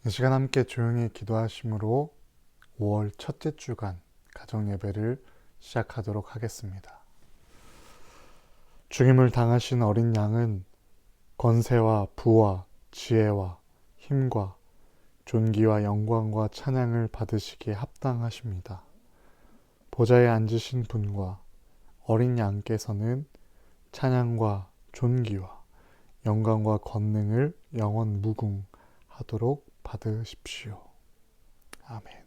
이 시간 함께 조용히 기도하심으로 5월 첫째 주간 가정 예배를 시작하도록 하겠습니다. 죽임을 당하신 어린 양은 권세와 부와 지혜와 힘과 존귀와 영광과 찬양을 받으시기에 합당하십니다. 보좌에 앉으신 분과 어린 양께서는 찬양과 존귀와 영광과 권능을 영원 무궁하도록 받으십시오. 아멘.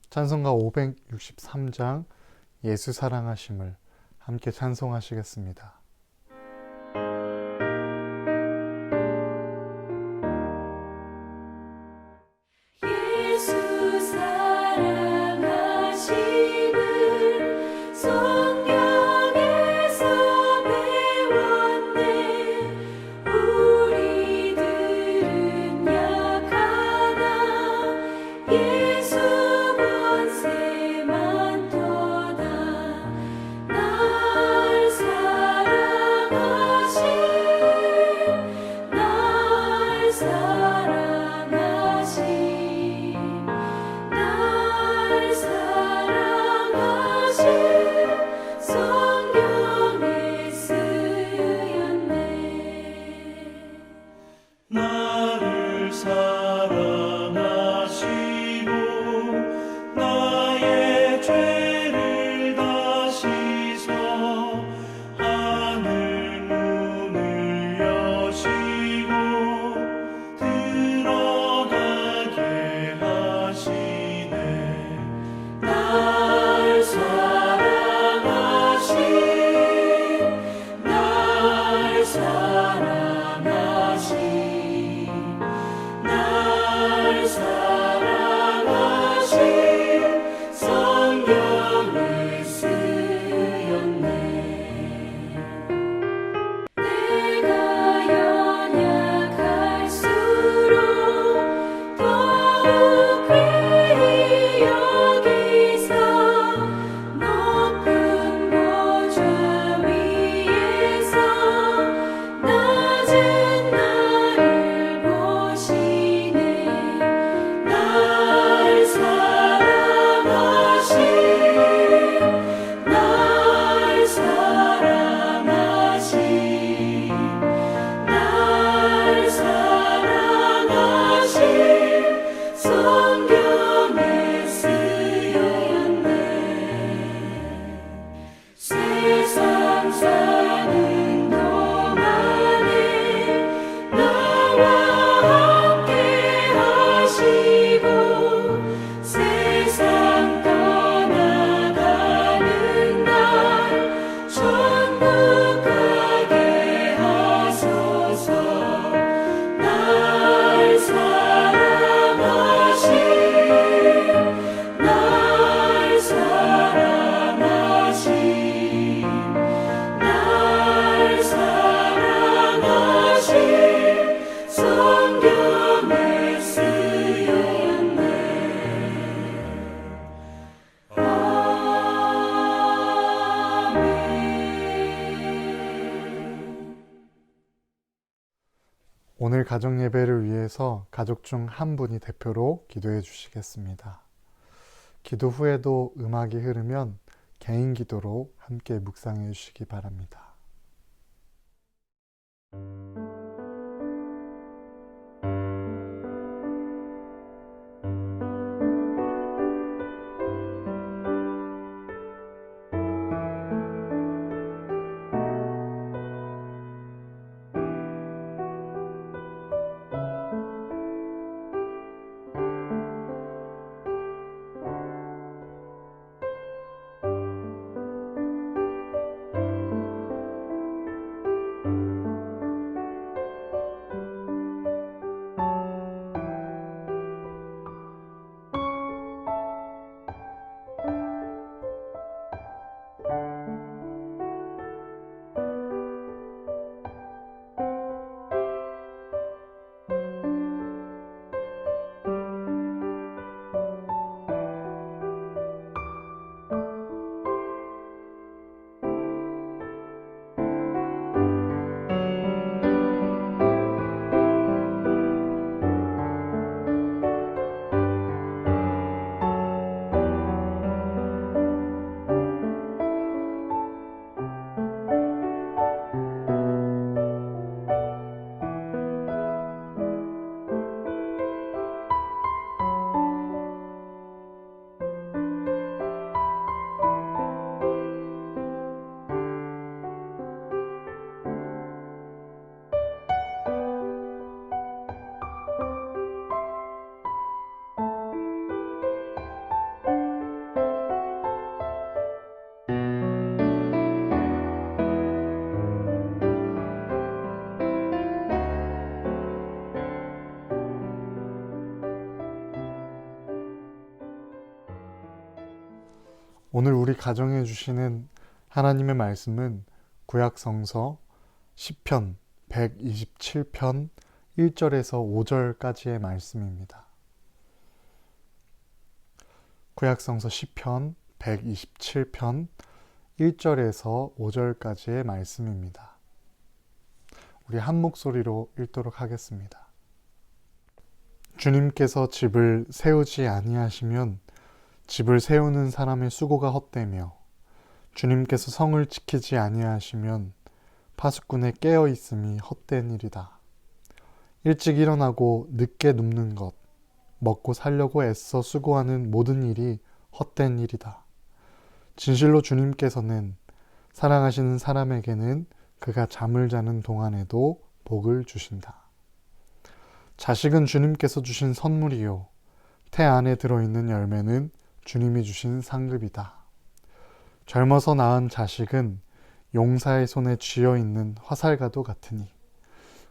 찬송가 563장 예수 사랑하심을 함께 찬송하시겠습니다. 예수 사랑하심을 성경에서 배웠네. 우리들은 약하나 예수 권세만 도다. 날 사랑하심 날 사랑하심 날 사랑하심 성경에 쓰였네. 나를 사랑하시고 나의 죄를 다 씻어 하늘 문을 여시고 들어가게 하시네. 날 사랑하심 날 사랑하심 날 사랑하심 성경에 쓰였네. 내가 연약할수록 더욱 귀히 여기사 높은 보좌 위에서 낮은 나를 보시네. 날 사랑하심 날 사랑하심 날 사랑하심 성경에 쓰였네. 세상 사는 동안에 나와 함께 하시고 세상 떠나가는 날 천국 가게 하소서. 날 사랑하심 날 사랑하심 날 사랑하심 성경에 쓰였네. 아멘. 오늘 가정 예배를 위해서 가족 중 한 분이 대표로 기도해 주시겠습니다. 기도 후에도 음악이 흐르면 개인 기도로 함께 묵상해 주시기 바랍니다. 오늘 우리 가정해 주시는 하나님의 말씀은 구약성서 시편 127편 1절에서 5절까지의 말씀입니다. 구약성서 시편 127편 1절에서 5절까지의 말씀입니다. 우리 한 목소리로 읽도록 하겠습니다. 주님께서 집을 세우지 아니하시면 집을 세우는 사람의 수고가 헛되며 주님께서 성을 지키지 아니하시면 파수꾼의 깨어 있음이 헛된 일이다. 일찍 일어나고 늦게 눕는 것, 먹고 살려고 애써 수고하는 모든 일이 헛된 일이다. 진실로 주님께서는 사랑하시는 사람에게는 그가 잠을 자는 동안에도 복을 주신다. 자식은 주님께서 주신 선물이요 태 안에 들어있는 열매는 주님이 주신 상급이다. 젊어서 낳은 자식은 용사의 손에 쥐어있는 화살과도 같으니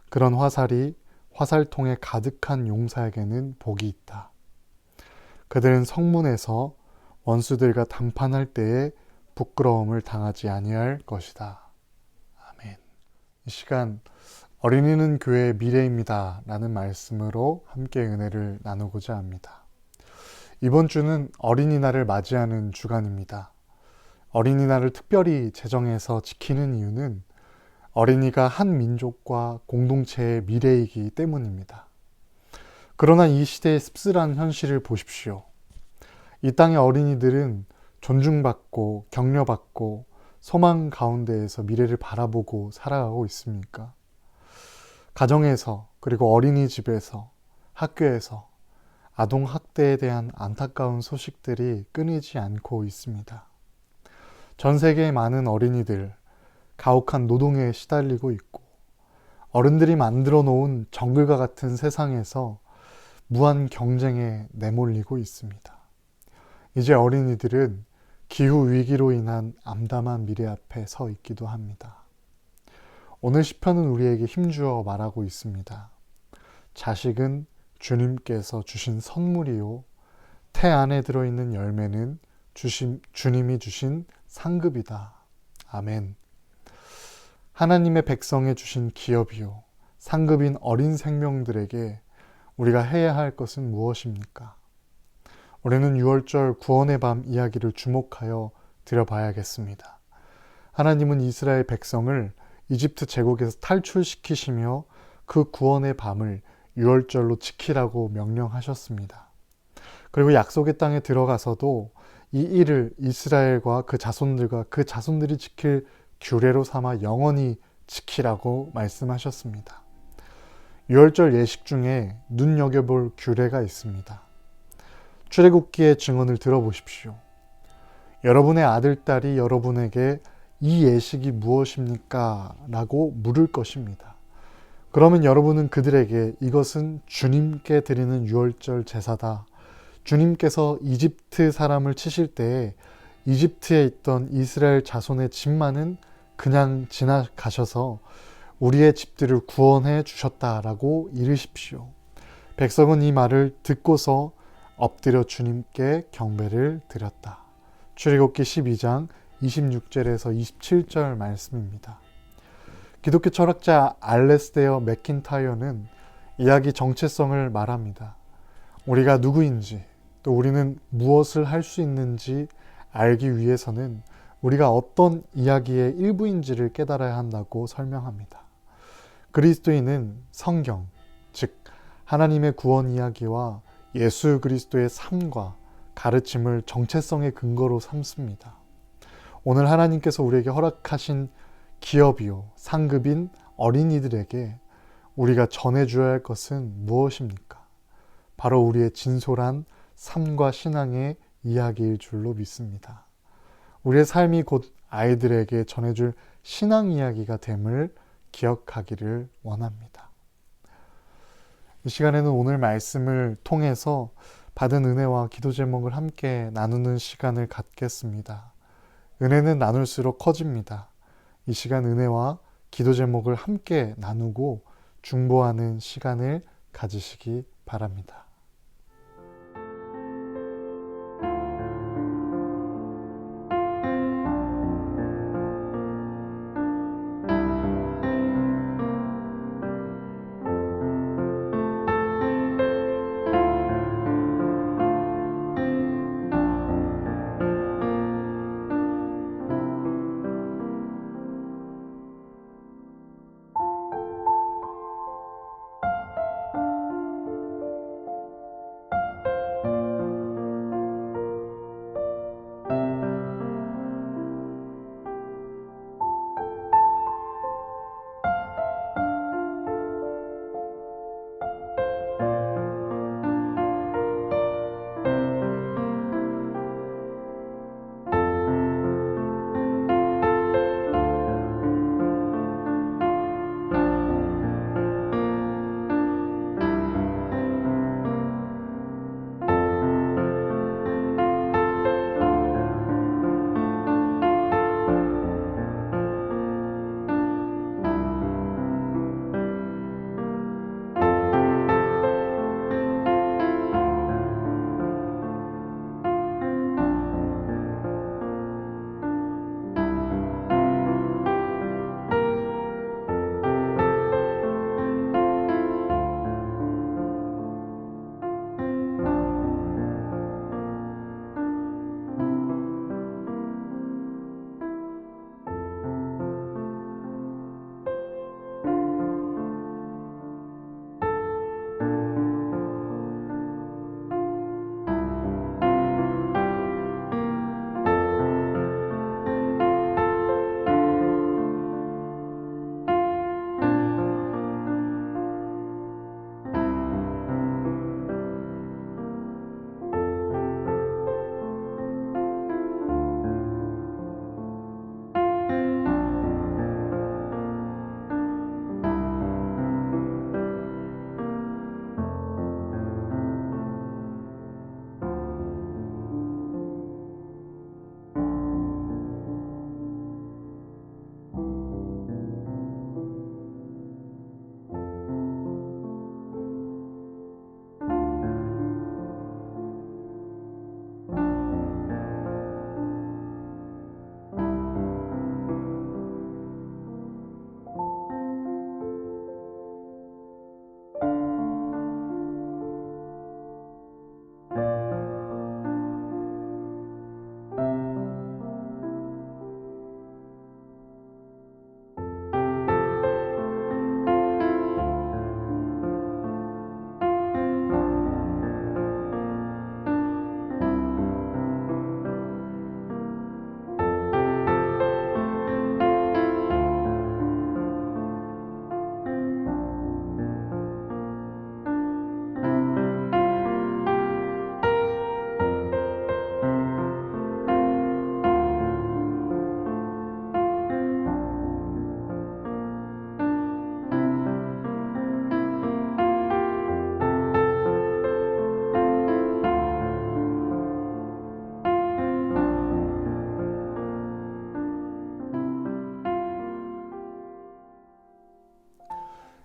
그런 화살이 화살통에 가득한 용사에게는 복이 있다. 그들은 성문에서 원수들과 담판할 때에 부끄러움을 당하지 아니할 것이다. 아멘. 이 시간 어린이는 교회의 미래입니다 라는 말씀으로 함께 은혜를 나누고자 합니다. 이번 주는 어린이날을 맞이하는 주간입니다. 어린이날을 특별히 제정해서 지키는 이유는 어린이가 한 민족과 공동체의 미래이기 때문입니다. 그러나 이 시대의 씁쓸한 현실을 보십시오. 이 땅의 어린이들은 존중받고 격려받고 소망 가운데에서 미래를 바라보고 살아가고 있습니까? 가정에서 그리고 어린이집에서 학교에서 아동학대에 대한 안타까운 소식들이 끊이지 않고 있습니다. 전 세계의 많은 어린이들 가혹한 노동에 시달리고 있고 어른들이 만들어 놓은 정글과 같은 세상에서 무한 경쟁에 내몰리고 있습니다. 이제 어린이들은 기후위기로 인한 암담한 미래 앞에 서 있기도 합니다. 오늘 시편은 우리에게 힘주어 말하고 있습니다. 자식은 주님께서 주신 선물이요 태 안에 들어있는 열매는 주님이 주신 상급이다. 아멘. 하나님의 백성에 주신 기업이요 상급인 어린 생명들에게 우리가 해야 할 것은 무엇입니까? 우리는 6월절 구원의 밤 이야기를 주목하여 들어봐야겠습니다. 하나님은 이스라엘 백성을 이집트 제국에서 탈출시키시며 그 구원의 밤을 6월절로 지키라고 명령하셨습니다. 그리고 약속의 땅에 들어가서도 이 일을 이스라엘과 그 자손들과 그 자손들이 지킬 규례로 삼아 영원히 지키라고 말씀하셨습니다. 6월절 예식 중에 눈여겨볼 규례가 있습니다. 출애굽기의 증언을 들어보십시오. 여러분의 아들, 딸이 여러분에게 이 예식이 무엇입니까? 라고 물을 것입니다. 그러면 여러분은 그들에게 이것은 주님께 드리는 6월절 제사다. 주님께서 이집트 사람을 치실 때에 이집트에 있던 이스라엘 자손의 집만은 그냥 지나가셔서 우리의 집들을 구원해 주셨다라고 이르십시오. 백성은 이 말을 듣고서 엎드려 주님께 경배를 드렸다. 출애굽기 12장 26절에서 27절 말씀입니다. 기독교 철학자 알레스테어 맥킨타이어는 이야기 정체성을 말합니다. 우리가 누구인지 또 우리는 무엇을 할 수 있는지 알기 위해서는 우리가 어떤 이야기의 일부인지를 깨달아야 한다고 설명합니다. 그리스도인은 성경, 즉 하나님의 구원 이야기와 예수 그리스도의 삶과 가르침을 정체성의 근거로 삼습니다. 오늘 하나님께서 우리에게 허락하신 기업이요 상급인 어린이들에게 우리가 전해줘야 할 것은 무엇입니까? 바로 우리의 진솔한 삶과 신앙의 이야기일 줄로 믿습니다. 우리의 삶이 곧 아이들에게 전해줄 신앙 이야기가 됨을 기억하기를 원합니다. 이 시간에는 오늘 말씀을 통해서 받은 은혜와 기도 제목을 함께 나누는 시간을 갖겠습니다. 은혜는 나눌수록 커집니다. 이 시간 은혜와 기도 제목을 함께 나누고 중보하는 시간을 가지시기 바랍니다.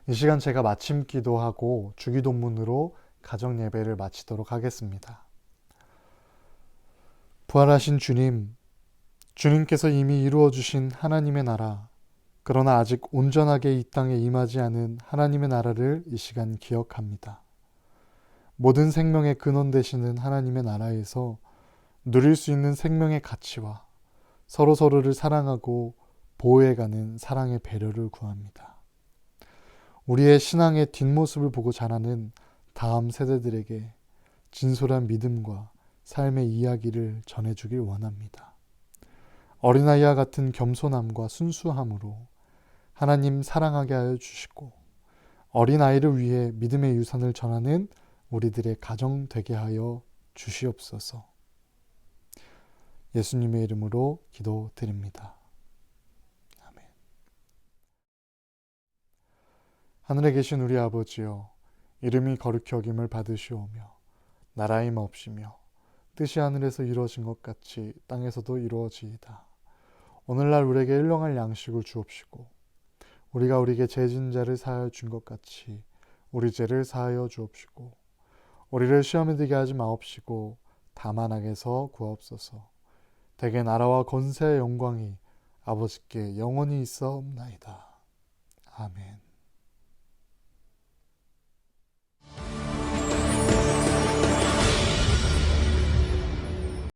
이 시간 제가 마침 기도하고 주기도문으로 가정 예배를 마치도록 하겠습니다. 부활하신 주님, 주님께서 이미 이루어 주신 하나님의 나라, 그러나 아직 온전하게 이 땅에 임하지 않은 하나님의 나라를 이 시간 기억합니다. 모든 생명의 근원 되시는 하나님의 나라에서 누릴 수 있는 생명의 가치와 서로서로를 사랑하고 보호해가는 사랑의 배려를 구합니다. 우리의 신앙의 뒷모습을 보고 자라는 다음 세대들에게 진솔한 믿음과 삶의 이야기를 전해주길 원합니다. 어린아이와 같은 겸손함과 순수함으로 하나님 사랑하게 하여 주시고 어린아이를 위해 믿음의 유산을 전하는 우리들의 가정 되게 하여 주시옵소서. 예수님의 이름으로 기도드립니다. 아멘. 하늘에 계신 우리 아버지여, 이름이 거룩히 여김을 받으시오며 나라의 옵시며 뜻이 하늘에서 이루어진 것 같이 땅에서도 이루어지이다. 오늘날 우리에게 일용할 양식을 주옵시고 우리가 우리에게 죄진 자를 사하여 준 것 같이 우리 죄를 사하여 주옵시고 우리를 시험에 들게 하지 마옵시고 다만 악에서 구하옵소서. 대개 나라와 권세의 영광이 아버지께 영원히 있사옵나이다. 아멘.